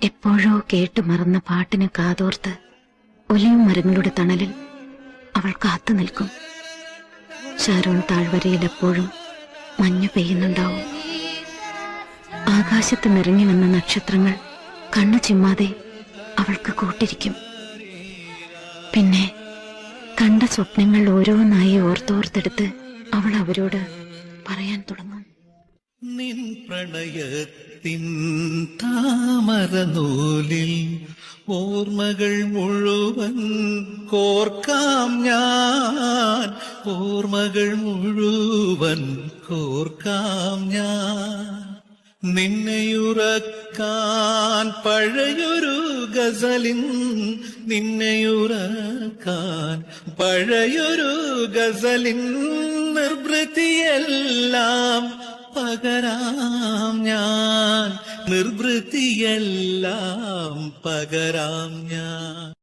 എപ്പോഴോ കേട്ടു മറന്ന പാട്ടിന് കാതോർത്ത് ഒലിയും മരങ്ങളുടെ തണലിൽ അവൾ കാത്തു നിൽക്കും. ഷാരോൺ താഴ്വരയിൽ എപ്പോഴും മഞ്ഞ് പെയ്യുന്നുണ്ടാവും. ആകാശത്ത് നിറങ്ങി വന്ന നക്ഷത്രങ്ങൾ കണ്ണു ചിമ്മാതെ അവൾക്ക് കൂട്ടിരിക്കും. പിന്നെ കണ്ട സ്വപ്നങ്ങൾ ഓരോന്നായി ഓർത്തോർത്തെടുത്ത് അവൾ അവരോട് പറയാൻ തുടങ്ങും. നിൻ പ്രണയത്തിൻ താമരനൂലിൽ ഓർമ്മകൾ മുഴുവൻ കോർക്കാം ഞാൻ, ഓർമ്മകൾ മുഴുവൻ കോർക്കാം ഞാൻ. നിന്നെയുറക്കാൻ പഴയൊരു ഗസലിൻ, നിന്നെയുറക്കാൻ പഴയൊരു ഗസലിൻ നിർവൃത്തിയെല്ലാം പകരാം ഞാൻ, നിർവൃത്തിയെല്ലാം പകരാം ഞാൻ.